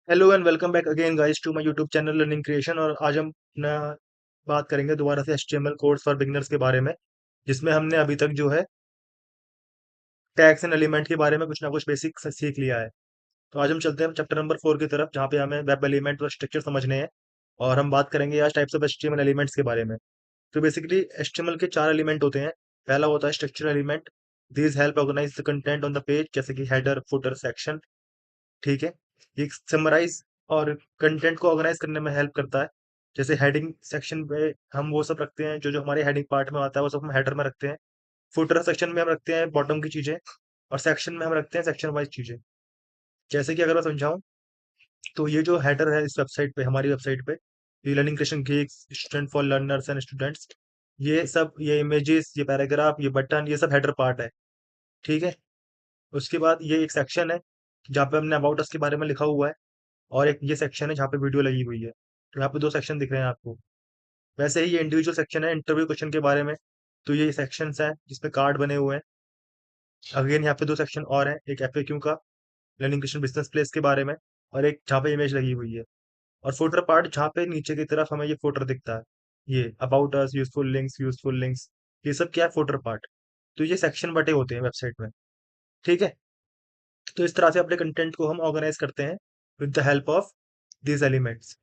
Hello and welcome back again guys to my YouTube channel learning creation. और आज हम ना बात करेंगे दोबारा से एचटीएमएल कोड्स फॉर बिगिनर्स के बारे में, जिसमें हमने अभी तक जो है टैग्स एंड एलिमेंट के बारे में कुछ ना कुछ बेसिक सीख लिया है। तो आज हम चलते हैं चैप्टर नंबर 4 की तरफ, जहाँ पे हमें वेब एलिमेंट और स्ट्रक्चर समझने हैं। और हम बात करेंगे आज टाइप्स ऑफ एचटीएमएल एलिमेंट्स के बारे में। तो बेसिकली एचटीएमएल के 4 एलिमेंट होते हैं। पहला होता है structure element. These help organise the content on the page, जैसे कि हेडर, फुटर, सेक्शन। ठीक है। ये समराइज और कंटेंट को ऑर्गेनाइज करने में हेल्प करता है। जैसे हेडिंग सेक्शन पे हम वो सब रखते हैं जो जो हमारे हेडिंग पार्ट में आता है, वो सब हम हेडर में रखते हैं। फुटर सेक्शन में हम रखते हैं बॉटम की चीजें, और सेक्शन में हम रखते हैं सेक्शन वाइज चीजें। जैसे कि अगर मैं समझाऊं, तो ये जो हेडर है इस वेबसाइट पे, हमारी वेबसाइट पे, ये learning creation gigs student for learners and students, ये सब, ये इमेजेस, ये पैराग्राफ, ये बटन, ये सब हेडर पार्ट है। ठीक है। उसके बाद ये एक सेक्शन है जहाँ पे हमने अबाउट अस के बारे में लिखा हुआ है, और एक ये सेक्शन है जहाँ पे वीडियो लगी हुई है। तो यहाँ पे दो सेक्शन दिख रहे हैं आपको। वैसे ही ये इंडिविजुअल सेक्शन है इंटरव्यू क्वेश्चन के बारे में। तो ये सेक्शंस हैं जिसपे कार्ड बने हुए हैं। अगेन यहाँ पे दो सेक्शन और हैं, एक एफएक्यू का, लर्निंग क्वेश्चन बिजनेस प्लेस के बारे में, और एक जहाँ पे इमेज लगी हुई है। और फुटर पार्ट जहाँ पे नीचे की तरफ हमें ये फुटर दिखता है, ये अबाउट अस, यूजफुल लिंक्स, ये सब क्या है, फुटर पार्ट। तो ये सेक्शन बटे होते हैं वेबसाइट में। ठीक है। तो इस तरह से अपने कंटेंट को हम ऑर्गेनाइज करते हैं with the help of these elements.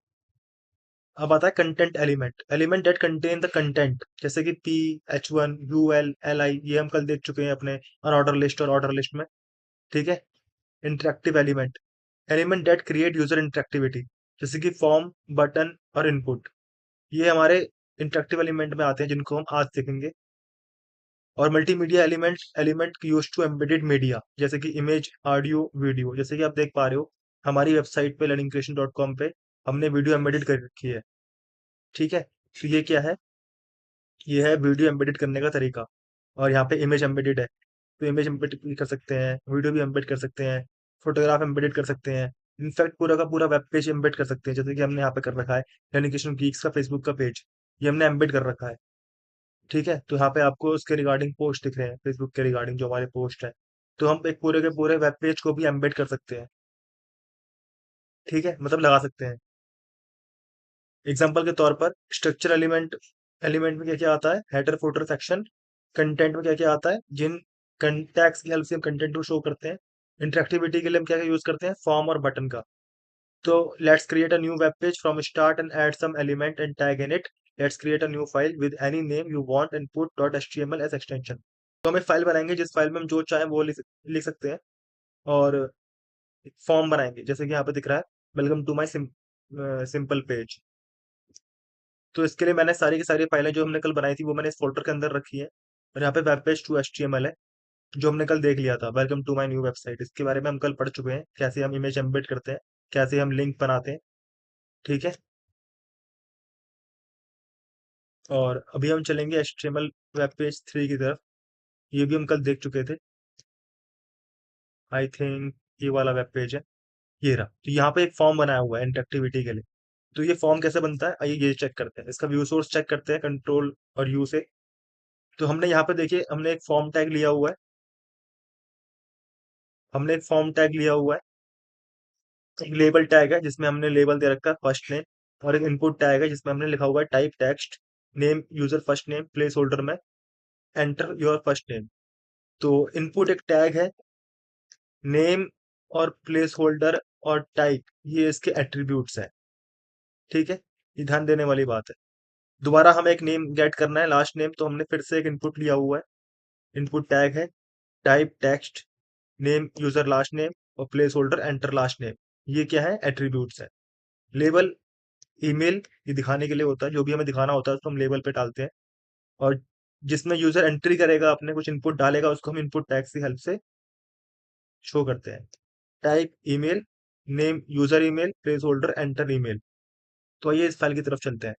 अब आता है content element, element that contain the content, जैसे कि पी, H1, UL, LI, ये हम कल देख चुके हैं अपने अनऑर्डर लिस्ट और ऑर्डर लिस्ट में। ठीक है। Interactive element, element that create user interactivity, जैसे कि फॉर्म, बटन और इनपुट, ये हमारे इंटरेक्टिव एलिमेंट में आते हैं जिनको हम आज देखेंगे। और multimedia element, element use to embedded media, जैसे कि इमेज, ऑडियो, वीडियो, जैसे कि आप देख पा रहे हो हमारी वेबसाइट पे learningcreation.com पे हमने वीडियो एम्बेडेड कर रखी है। ठीक है। तो ये क्या है, ये है वीडियो एम्बेडेड करने का तरीका। और यहाँ पे इमेज एम्बेडेड है, तो इमेज एम्बेड भी कर सकते हैं, वीडियो भी एम्बेड कर सकते हैं, फोटोग्राफ एम्बेडेड कर सकते हैं। इनफैक्ट पूरा का पूरा वेब पेज एम्बेड कर सकते हैं, जैसे कि हमने यहाँ पे कर रखा है एजुकेशन गीक्स का फेसबुक का पेज, ये हमने एम्बेड कर रखा है। ठीक है। तो यहाँ पे आपको उसके रिगार्डिंग पोस्ट दिख रहे हैं, फेसबुक के रिगार्डिंग जो हमारे पोस्ट है। तो हम एक पूरे के पूरे वेब पेज को भी एम्बेड कर सकते हैं। ठीक है, मतलब लगा सकते हैं। एग्जाम्पल के तौर पर स्ट्रक्चर एलिमेंट, एलिमेंट में क्या क्या आता है, हेडर, फुटर, सेक्शन। कंटेंट में क्या क्या आता है, जिन टैग्स की हेल्प से हम कंटेंट को शो करते हैं। इंटरेक्टिविटी के लिए हम क्या क्या यूज करते हैं, फॉर्म और बटन का। तो let's create a new web page from start and add some element and tag in it. Let's create a new file with any name you want and put dot HTML as extension. तो हम एक file बनाएंगे जिस file में हम जो चाहें वो लिख सकते हैं। और फॉर्म बनाएंगे, जैसे कि यहाँ पे दिख रहा है, welcome to my simple page. तो इसके लिए मैंने सारी की सारी फाइलें जो हमने कल बनाई थी वो मैंने इस फोल्डर के अंदर रखी है। और यहाँ पे वेब पेज टू HTML है, जो हमने कल देख लिया था, welcome to my new website. इसके बारे में हम कल पढ़ चुके हैं, कैसे हम इमेज एम्बेड करते हैं, कैसे हम लिंक बनाते हैं। ठीक है। और अभी हम चलेंगे HTML वेब पेज 3 की तरफ। ये भी हम कल देख चुके थे, आई थिंक ये वाला वेब पेज है, ये रहा। तो यहाँ पे एक फॉर्म बनाया हुआ है इंटरेक्टिविटी के लिए। तो ये फॉर्म कैसे बनता है, आइए ये चेक करते हैं। इसका व्यू सोर्स चेक करते हैं कंट्रोल और यू से। तो हमने यहाँ पे देखिए, हमने एक फॉर्म टैग लिया हुआ है, हमने एक फॉर्म टैग लिया हुआ है, एक लेबल टैग है जिसमें हमने लेबल दे रखा है फर्स्ट नेम, और एक इनपुट टैग है जिसमें हमने लिखा हुआ है type text, name user first name, place holder में एंटर योर फर्स्ट नेम। तो इनपुट एक टैग है, नेम और प्लेस होल्डर और टाइप, ये इसके एट्रीब्यूट्स हैं। ठीक है, ये ध्यान देने वाली बात है। दोबारा हमें एक नेम गेट करना है, लास्ट नेम, तो हमने फिर से एक इनपुट लिया हुआ है, इनपुट टैग है type text, name user last name, और placeholder enter last name. ये क्या है, एट्रीब्यूट्स है। लेबल, ईमेल, ये दिखाने के लिए होता है, जो भी हमें दिखाना होता है उसको हम लेबल पे डालते हैं। और जिसमें यूजर एंट्री करेगा, अपने कुछ इनपुट डालेगा, उसको हम इनपुट टैग्स की हेल्प से शो करते हैं। Type email, name user email, place holder enter email. तो आइए इस फाइल की तरफ चलते हैं।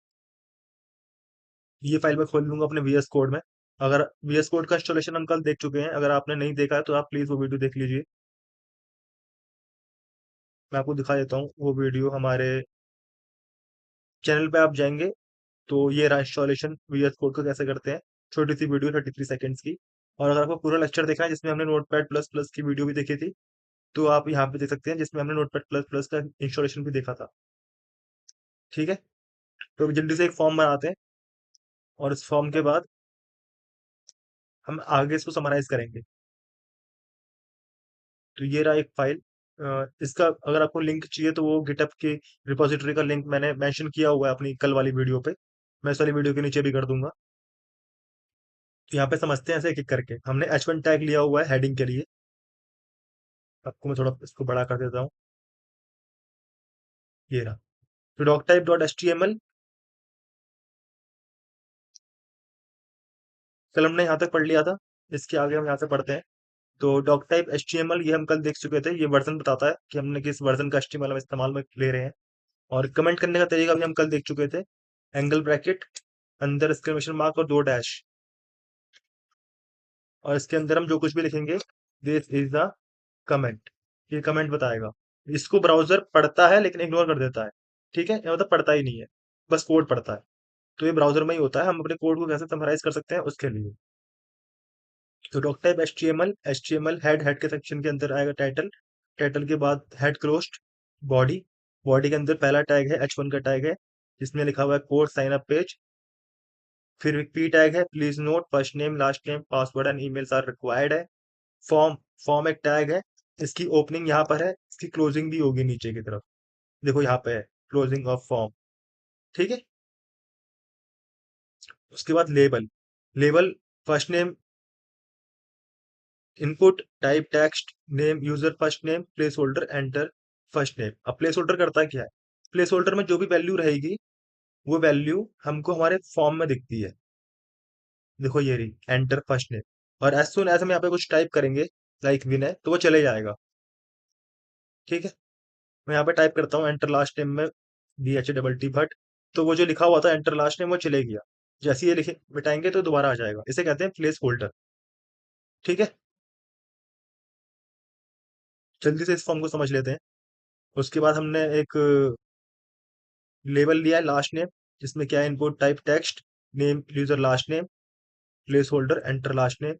ये फाइल मैं खोल लूंगा अपने VS कोड में। अगर VS कोड का इंस्टॉलेशन हम कल देख चुके हैं, अगर आपने नहीं देखा है तो आप प्लीज वो वीडियो देख लीजिए। मैं आपको दिखा देता हूँ वो वीडियो, हमारे चैनल पे आप जाएंगे तो ये रहा इंस्टॉलेशन VS कोड को कैसे करते हैं। छोटी सी वीडियो 33 सेकंड्स की। और अगर आपको पूरा लेक्चर देखना है जिसमें हमने नोटपैड प्लस प्लस की वीडियो भी देखी थी, तो आप यहाँ पे देख सकते हैं जिसमें हमने नोटपैड प्लस प्लस का इंस्टॉलेशन भी देखा था। ठीक है, तो जल्दी से एक फॉर्म बनाते हैं और इस फॉर्म के बाद हम आगे इसको समराइज करेंगे। तो ये रहा एक फाइल। इसका अगर आपको लिंक चाहिए तो वो गिटहब की रिपोजिटरी का लिंक मैंने मेंशन किया हुआ है अपनी कल वाली वीडियो पे, मैं इस वाली वीडियो के नीचे भी कर दूंगा। तो यहाँ पे समझते हैं ऐसे एक एक करके। हमने H1 टैग लिया हुआ है हेडिंग के लिए। आपको मैं थोड़ा इसको बड़ा कर देता हूँ। ये रहा। तो doc type dot H T M L, कल हमने यहाँ तक पढ़ लिया था। इसके आगे हम यहाँ से पढ़ते हैं। तो doc type H T M L ये हम कल देख चुके थे। ये वर्जन बताता है कि हमने किस वर्जन का HTML हम इस्तेमाल में ले रहे हैं। और कमेंट करने का तरीका भी हम कल देख चुके थे। एंगल ब्रैकेट, अंदर एक्सक्लेमेशन मार्क और 2 डैश, और इसके अंदर हम जो कुछ भी लिखेंगे, दिस इज द कमेंट, ये कमेंट बताएगा। इसको ब्राउजर पढ़ता है लेकिन इग्नोर कर देता है। ठीक है, मतलब पढ़ता ही नहीं है, बस कोड पढ़ता है। तो ये ब्राउजर में ही होता है। हम अपने कोड को कैसे समराइज कर सकते हैं उसके लिए। तो doc type H T M L head, head के सेक्शन के अंदर आएगा टाइटल, टाइटल के बाद हेड क्लोज्ड, बॉडी, बॉडी के अंदर पहला टैग है H1 का टैग है जिसमें लिखा हुआ है कोड साइन अप पेज। फिर एक पी टैग है, please note first name last name password and emails are required है। फॉर्म, फॉर्म एक टैग है। इसकी ओपनिंग यहाँ पर है, इसकी क्लोजिंग भी होगी नीचे की तरफ। देखो यहाँ पे है क्लोजिंग ऑफ फॉर्म। ठीक है, उसके बाद label, label first name, input type text name user first name place holder enter first name. अब प्लेस होल्डर करता क्या है? प्लेस होल्डर में जो भी वैल्यू रहेगी वो वैल्यू हमको हमारे फॉर्म में दिखती है। देखो ये रही एंटर फर्स्ट नेम। और एज सुन एज हम यहाँ पे कुछ टाइप करेंगे लाइक विनय, तो वो चले जाएगा। ठीक है, मैं यहाँ पे टाइप करता हूँ एंटर लास्ट नेम में BH भट्ट, तो वो जो लिखा हुआ था एंटर लास्ट नेम वो चले गया। जैसे ये लिखे मिटाएंगे तो दोबारा आ जाएगा। इसे कहते हैं प्लेस होल्डर। ठीक है, जल्दी से इस फॉर्म को समझ लेते हैं। उसके बाद हमने एक लेबल लिया है लास्ट नेम, जिसमें क्या है input type text name user last name place holder enter last name.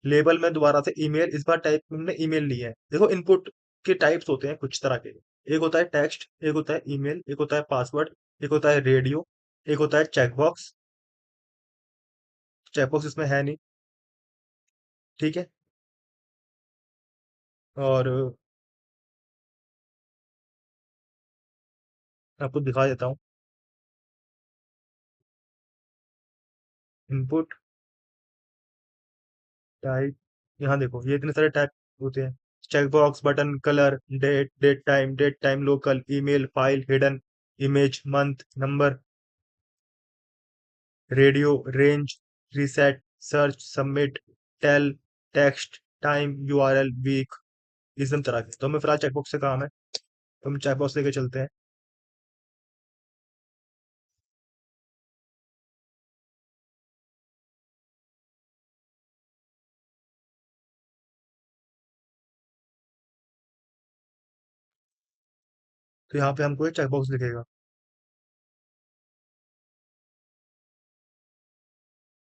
Label में दोबारा से ईमेल, इस बार टाइप हमने ईमेल लिया है। देखो इनपुट के टाइप्स होते हैं कुछ तरह के, एक होता है टेक्स्ट, एक होता है ईमेल, एक होता है पासवर्ड, एक होता है रेडियो, एक होता है चेकबॉक्स। चेकबॉक्स इसमें है नहीं। ठीक है, और आपको दिखा देता हूँ। इनपुट टाइप, यहाँ देखो ये इतने सारे टाइप होते हैं। Checkbox, button, colour, date, date time local, email, file, hidden, image, month, number, radio, range, reset, search, submit, tel, text, time, URL, week, इस सब तरह के। तो हमें फिलहाल चेकबॉक्स से काम है, तो हम चेकबॉक्स लेके चलते हैं। तो यहाँ पे हमको एक चेकबॉक्स दिखेगा,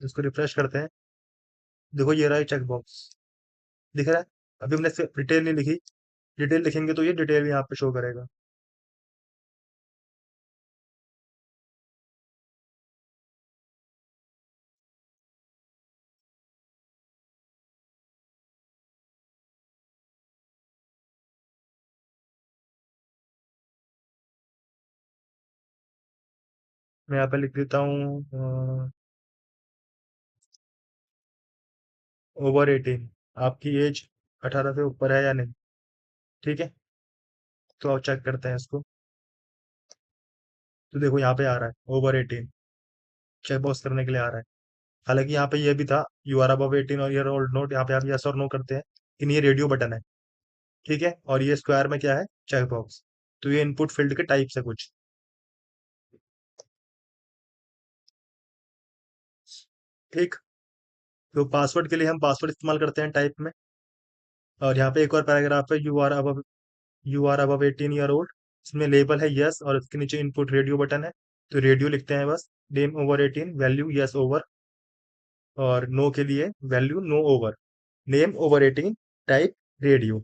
इसको रिफ्रेश करते हैं। देखो ये रहा है चेकबॉक्स, दिख रहा है। अभी हमने इससे डिटेल नहीं लिखी, डिटेल लिखेंगे तो ये डिटेल यहाँ पे शो करेगा। मैं यहाँ पे लिख देता हूँ ओवर 18, आपकी एज 18 से ऊपर है या नहीं। ठीक है, तो आप चेक करते हैं इसको। तो देखो यहाँ पे आ रहा है ओवर 18, चेकबॉक्स करने के लिए आ रहा है। हालांकि यहाँ पे ये भी था यू आर अबव 18 और यूर ओल्ड नोट, यहाँ पे आप यस और नो करते हैं, लेकिन ये रेडियो बटन है। ठीक है, और ये स्क्वायर में क्या है, चेकबॉक्स। तो ये इनपुट फील्ड के टाइप से कुछ। ठीक, तो पासवर्ड के लिए हम पासवर्ड इस्तेमाल करते हैं टाइप में। और यहाँ पे एक और पैराग्राफ है, you are above 18 year old, इसमें लेबल है यस और इसके नीचे इनपुट रेडियो बटन है। तो रेडियो लिखते हैं बस, name over 18 value yes over, और नो के लिए value no over, name over 18 type radio.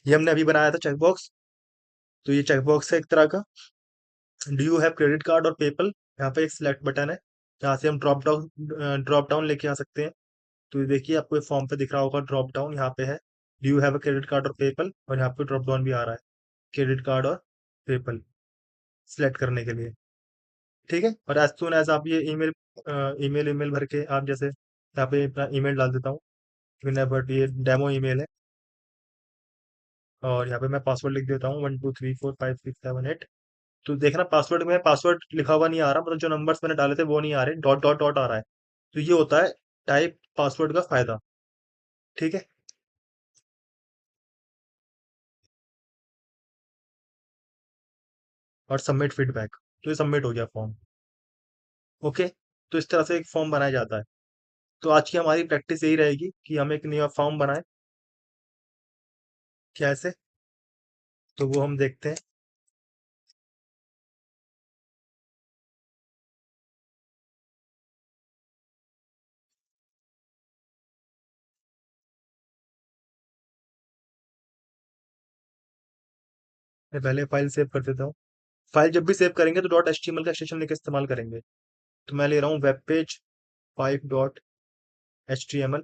ये हमने अभी बनाया था चेकबॉक्स। तो ये चेकबॉक्स है एक तरह का। Do you have credit card और पेपल, यहाँ पे एक सिलेक्ट बटन है, यहाँ से हम ड्रॉप डाउन लेके आ सकते हैं। तो ये देखिए आपको ये फॉर्म पे दिख रहा होगा ड्रॉप डाउन, यहाँ पे है do you have a credit card और पेपल, और यहाँ पे ड्रॉप डाउन भी आ रहा है क्रेडिट कार्ड और पेपल सिलेक्ट करने के लिए। ठीक है, और एज सुन एज आप ये ईमेल भर के आप जैसे यहाँ पे अपना ईमेल डाल देता हूँ, बट ये डेमो ईमेल है, और यहाँ पे मैं पासवर्ड लिख देता हूँ 1 2 3 4 5 6 7 8। तो देखना पासवर्ड में पासवर्ड लिखा हुआ नहीं आ रहा, मतलब जो नंबर्स मैंने डाले थे वो नहीं आ रहे, डॉट डॉट डॉट आ रहा है। तो ये होता है टाइप पासवर्ड का फायदा। ठीक है। और सबमिट फीडबैक, तो ये सबमिट हो गया फॉर्म। ओके। तो इस तरह से एक फॉर्म बनाया जाता है। तो आज की हमारी प्रैक्टिस यही रहेगी कि हम एक नया फॉर्म बनाएं। कैसे, तो वो हम देखते हैं। मैं पहले फाइल सेव कर देता हूँ। फाइल जब भी सेव करेंगे तो dot H T M L का एक्सटेंशन लेकर इस्तेमाल करेंगे। तो मैं ले रहा हूँ web page 5.html।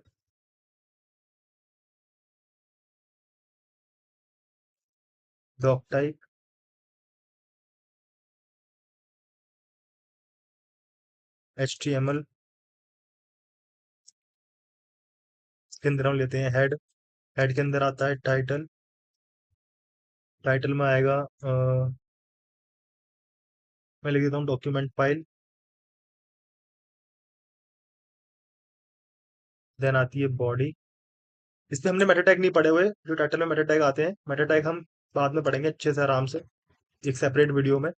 Doc type HTML के अंदर हम लेते हैं हेड। हेड के अंदर आता है टाइटल। टाइटल में आएगा मैं लिख देता हूँ डॉक्यूमेंट फाइल। देन आती है बॉडी। इसमें हमने मेटा टैग नहीं पढ़े हुए, जो टाइटल में मेटा टैग आते हैं, मेटा टैग हम बाद में पढ़ेंगे अच्छे से आराम से एक सेपरेट वीडियो में।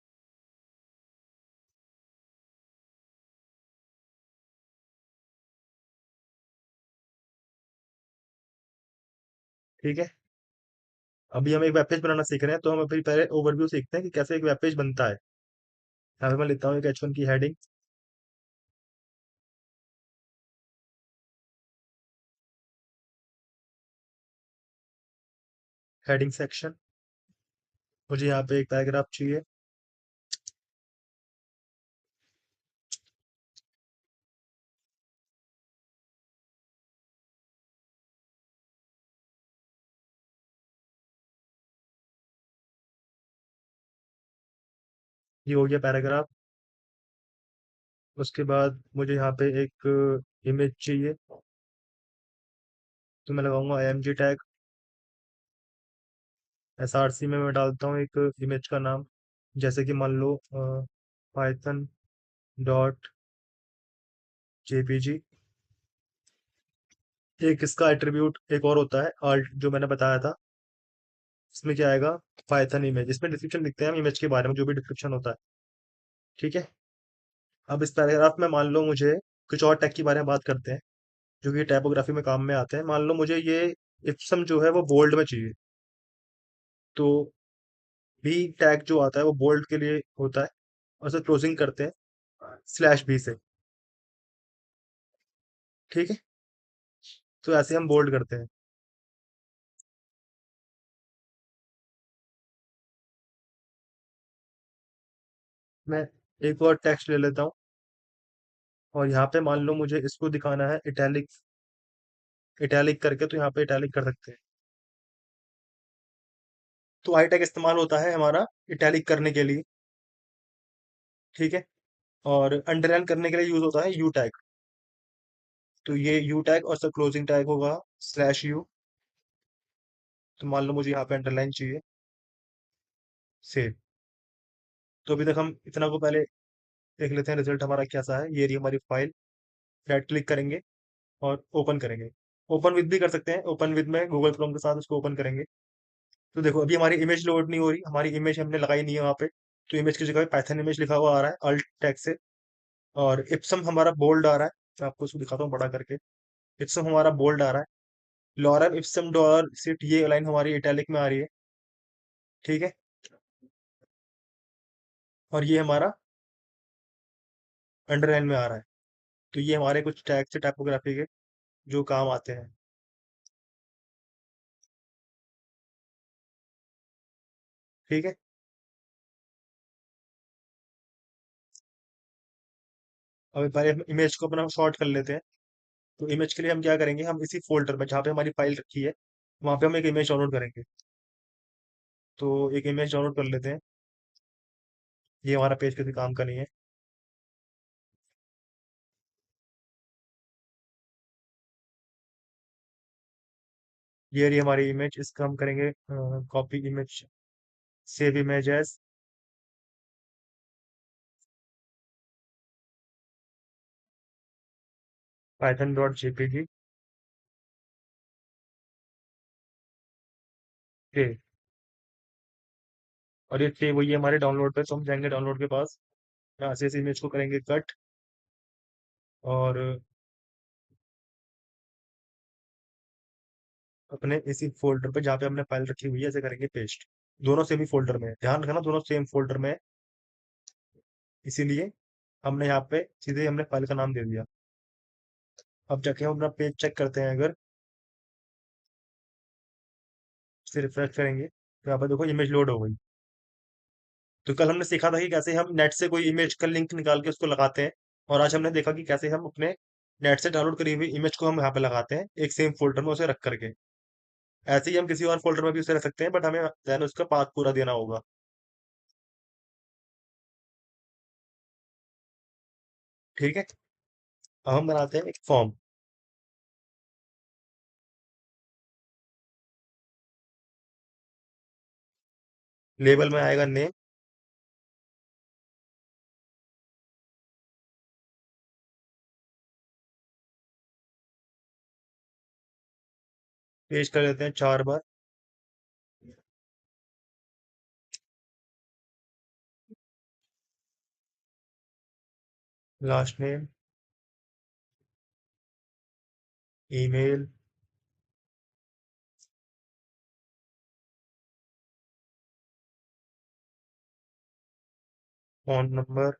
ठीक है। अभी हम एक वेब पेज बनाना सीख रहे हैं, तो हम अभी पहले ओवरव्यू सीखते हैं कि कैसे एक वेब पेज बनता है। यहाँ पे मैं लिखता हूँ एक H1 की हेडिंग। हेडिंग सेक्शन, मुझे यहाँ पे एक पैराग्राफ चाहिए। ये हो गया पैराग्राफ। उसके बाद मुझे यहाँ पे एक इमेज चाहिए, तो मैं लगाऊंगा IMG टैग। SRC में मैं डालता हूँ एक इमेज का नाम, जैसे कि मान लो पाइथन डॉट JPG। एक इसका एट्रीब्यूट एक और होता है आल्ट, जो मैंने बताया था। इसमें क्या आएगा, पाइथन इमेज। इसमें डिस्क्रिप्शन लिखते हैं हम इमेज के बारे में, जो भी डिस्क्रिप्शन होता है। ठीक है। अब इस पैराग्राफ में मान लो मुझे कुछ और टैग के बारे में बात करते हैं, जो कि टाइपोग्राफी में काम में आते हैं। मान लो मुझे ये इप्सम जो है वो बोल्ड में चाहिए, तो बी टैग जो आता है वो बोल्ड के लिए होता है, और उसे क्लोजिंग करते हैं /b से। ठीक है। तो ऐसे हम बोल्ड करते हैं। मैं एक और टेक्स्ट ले लेता हूँ, और यहाँ पे मान लो मुझे इसको दिखाना है इटैलिक, इटैलिक करके, तो यहाँ पे इटैलिक कर सकते हैं। तो आई टैग इस्तेमाल होता है हमारा इटैलिक करने के लिए। ठीक है। और अंडरलाइन करने के लिए यूज होता है यू टैग। तो ये यू टैग और सब क्लोजिंग टैग होगा /u। तो मान लो मुझे यहाँ पे अंडरलाइन चाहिए, सेव। तो अभी तक हम इतना को पहले देख लेते हैं रिजल्ट हमारा कैसा है। ये रही हमारी फाइल। राइट क्लिक करेंगे और ओपन करेंगे। ओपन विद भी कर सकते हैं, ओपन विद में गूगल क्रोम के साथ उसको ओपन करेंगे। तो देखो अभी हमारी इमेज लोड नहीं हो रही, हमारी इमेज हमने लगाई नहीं है वहाँ पे। तो इमेज की जगह पाइथन इमेज लिखा हुआ आ रहा है अल्ट टैग से। और इप्सम हमारा बोल्ड आ रहा है। मैं आपको इसको दिखाता हूँ बड़ा करके। इप्सम हमारा बोल्ड आ रहा है। लॉरम इप्सम डॉलर सिट, ये लाइन हमारी इटैलिक में आ रही है। ठीक है। और ये हमारा अंडरलाइन में आ रहा है। तो ये हमारे कुछ टैग से टाइपोग्राफी के जो काम आते हैं। ठीक है। अब पहले हम इमेज को अपना शॉर्ट कर लेते हैं। तो इमेज के लिए हम क्या करेंगे, हम इसी फोल्डर में जहाँ पे हमारी फाइल रखी है वहाँ पे हम एक इमेज डाउनलोड करेंगे। तो एक इमेज डाउनलोड कर लेते हैं। ये हमारा पेज किसी काम का नहीं है। ये रही हमारी इमेज, इसका हम करेंगे copy image, save image as python.jpg। के और ये सेव हुई है हमारे डाउनलोड पे, तो हम जाएंगे डाउनलोड के पास, यहाँ से इस इमेज को करेंगे कट, और अपने इसी फोल्डर पे जहाँ पे हमने फाइल रखी हुई है ऐसे करेंगे पेस्ट। दोनों सेम ही फोल्डर में है, ध्यान रखना दोनों सेम फोल्डर में है, इसीलिए हमने यहाँ पे सीधे हमने फाइल का नाम दे दिया। अब जाके हम अपना पेज चेक करते हैं, अगर से रिफ्रेश करेंगे तो यहाँ पर देखो इमेज लोड हो गई। तो कल हमने सीखा था कि कैसे हम नेट से कोई इमेज का लिंक निकाल के उसको लगाते हैं, और आज हमने देखा कि कैसे हम अपने नेट से डाउनलोड करी हुई इमेज को हम यहाँ पे लगाते हैं एक सेम फोल्डर में उसे रख करके। ऐसे ही हम किसी और फोल्डर में भी उसे रख सकते हैं, बट हमें देन उसका पाथ पूरा देना होगा। ठीक है। अब हम बनाते हैं एक फॉर्म। लेबल में आएगा नेम, पेज कर लेते हैं 4 बार। Last name, email, phone number,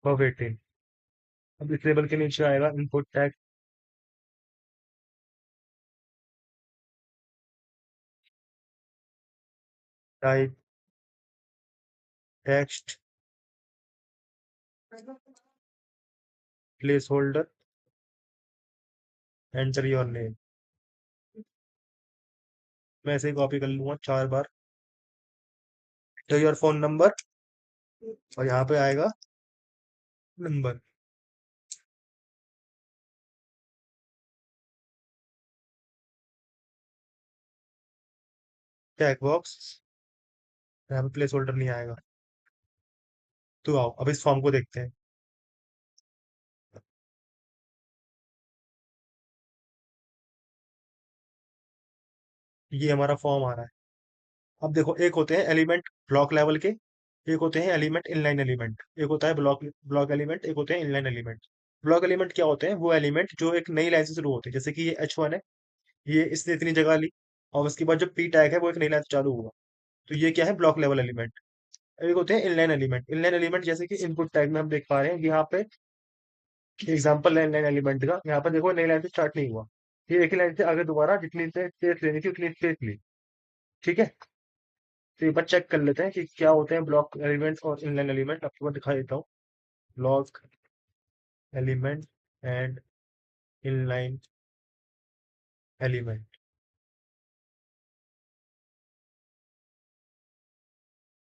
और 18। अब इस लेबल के नीचे आएगा input tag, type text, placeholder, enter your name. मैं ऐसे ही कॉपी कर लूंगा 4 बार। तो योर फोन नंबर, और यहाँ पे आएगा नंबर। टैग बॉक्स, यहाँ पे प्लेस होल्डर नहीं आएगा। तो आओ अब इस फॉर्म को देखते हैं। ये हमारा फॉर्म आ रहा है। अब देखो, एक होते हैं एलिमेंट ब्लॉक लेवल के, एक होते हैं एलिमेंट इनलाइन एलिमेंट, एक होता है ब्लॉक ब्लॉक एलिमेंट, एक होते हैं इनलाइन एलिमेंट। ब्लॉक एलिमेंट क्या होते हैं, वो एलिमेंट जो एक नई लाइन से शुरू होते हैं, जैसे कि ये H1 है, ये इसने इतनी जगह ली, और उसके बाद जो पी टैग है वो एक नई लाइन से चालू हुआ। तो ये क्या है, ब्लॉक लेवल एलिमेंट। एक होते हैं इनलाइन एलिमेंट। इनलाइन एलिमेंट जैसे कि इनपुट टैग में हम देख पा रहे हैं यहाँ पे एग्जाम्पल है इनलाइन एलिमेंट का। यहाँ पर देखो नई लाइन से स्टार्ट नहीं हुआ, ये एक ही लाइन से आगे दोबारा जितनी से स्पेस लेनी थी उतनी स्पेस ली। ठीक है। तो एक बार चेक कर लेते हैं कि क्या होते हैं ब्लॉक एलिमेंट और इनलाइन एलिमेंट। आपको मैं दिखा देता हूँ। Block element and inline element.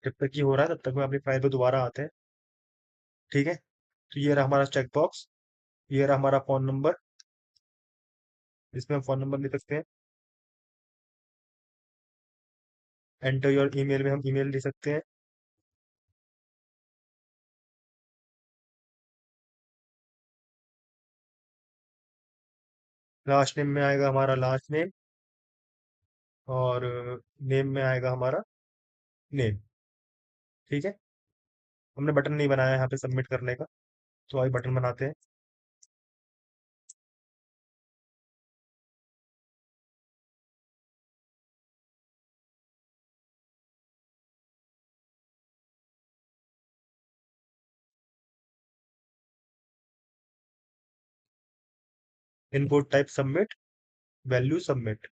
जब तक ये हो रहा है तब तक मैं अपनी फाइल पे दोबारा आते हैं। ठीक है। तो ये रहा हमारा चेक बॉक्स, ये रहा हमारा फोन नंबर, इसमें हम फोन नंबर लिख सकते हैं। एंटर योर ईमेल में हम ईमेल लिख सकते हैं। लास्ट नेम में आएगा हमारा लास्ट नेम, और नेम में आएगा हमारा नेम। ठीक है। हमने बटन नहीं बनाया है यहाँ पे सबमिट करने का, तो आइए बटन बनाते हैं। Input type submit, value submit,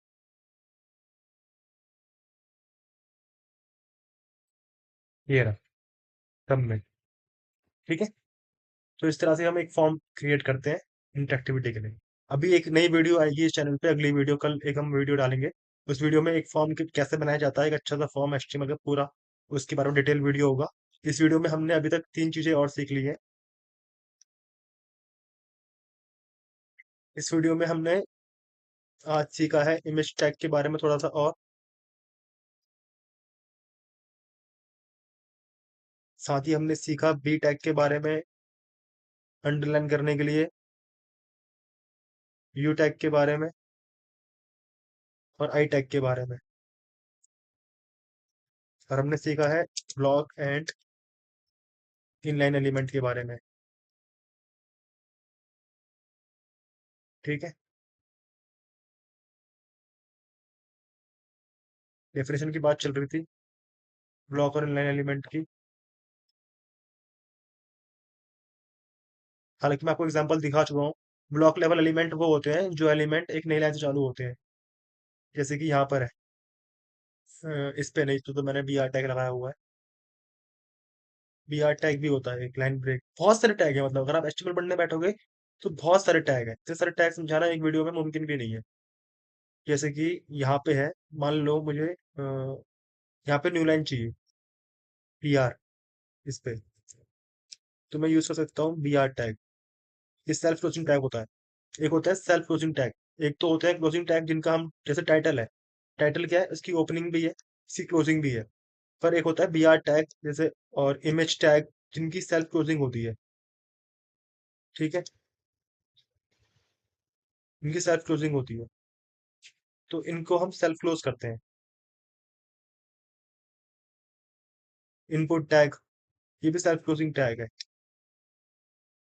ये रहा सबमिट। ठीक है। तो इस तरह से हम एक फॉर्म क्रिएट करते हैं इंटरेक्टिविटी के लिए। अभी एक नई वीडियो आएगी इस चैनल पे, अगली वीडियो कल एक हम वीडियो डालेंगे। उस वीडियो में एक फॉर्म कैसे बनाया जाता है, एक अच्छा सा फॉर्म एचटीएमएल का पूरा, उसके बारे में डिटेल वीडियो होगा। इस वीडियो में हमने अभी तक 3 चीजें और सीख ली हैं। इस वीडियो में हमने आज सीखा है इमेज टैग के बारे में थोड़ा सा, और साथ ही हमने सीखा बी टैग के बारे में अंडरलाइन करने के लिए, यू टैग के बारे में, और आई टैग के बारे में। और हमने सीखा है ब्लॉक एंड इनलाइन एलिमेंट के बारे में। ठीक है। डेफिनेशन की बात चल रही थी ब्लॉक और इनलाइन एलिमेंट की। हालांकि मैं आपको एग्जांपल दिखा चुका हूँ। ब्लॉक लेवल एलिमेंट वो होते हैं जो एलिमेंट एक नई लाइन से चालू होते हैं, जैसे कि यहाँ पर है। इस पे नहीं तो मैंने बी आर टैग लगाया हुआ है। बी आर टैग भी होता है एक लाइन ब्रेक, बहुत सारे टैग है। मतलब अगर आप एचटीएमएल पढ़ने बैठोगे तो बहुत सारे टैग है, इतने सारे टैग समझाना एक वीडियो में मुमकिन भी नहीं है। जैसे कि यहाँ पे है, मान लो मुझे यहाँ पे न्यू लाइन चाहिए, पी आर, इस पे तो मैं यूज कर सकता हूँ बी आर टैग। ये सेल्फ क्लोजिंग टैग होता है। एक होता है सेल्फ क्लोजिंग टैग, एक तो होता है क्लोजिंग टैग जिनका हम, जैसे टाइटल है, टाइटल क्या है, इसकी ओपनिंग भी है, इसकी क्लोजिंग भी है। पर एक होता है बी आर टैग जैसे, और इमेज टैग जिनकी सेल्फ क्लोजिंग होती है। ठीक है। इनकी सेल्फ क्लोजिंग होती है, तो इनको हम सेल्फ क्लोज करते हैं। इनपुट टैग, ये भी सेल्फ क्लोजिंग टैग है।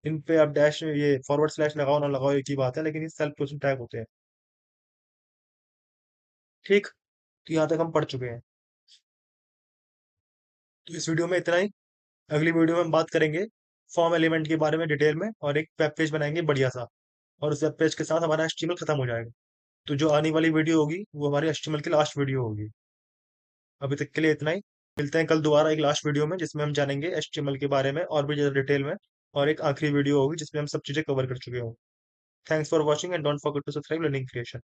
इन पे आप डैश, ये फॉरवर्ड स्लैश लगाओ ना लगाओ एक ही बात है, लेकिन ये सेल्फ क्लोजिंग टैग होते हैं। ठीक। तो यहाँ तक हम पढ़ चुके हैं। तो इस वीडियो में इतना ही। अगली वीडियो में हम बात करेंगे फॉर्म एलिमेंट के बारे में डिटेल में, और एक वेब पेज बनाएंगे बढ़िया सा, और उस वेब पेज के साथ हमारा एचटीएमएल खत्म हो जाएगा। तो जो आने वाली वीडियो होगी वो हमारी एचटीएमएल की लास्ट वीडियो होगी। अभी तक के लिए इतना ही। मिलते हैं कल दोबारा एक लास्ट वीडियो में, जिसमें हम जानेंगे एचटीएमएल के बारे में और भी ज़्यादा डिटेल में, और एक आखिरी वीडियो होगी जिसमें हम सब चीज़ें कवर कर चुके हों। Thanks for watching and don't forget to subscribe learning creation.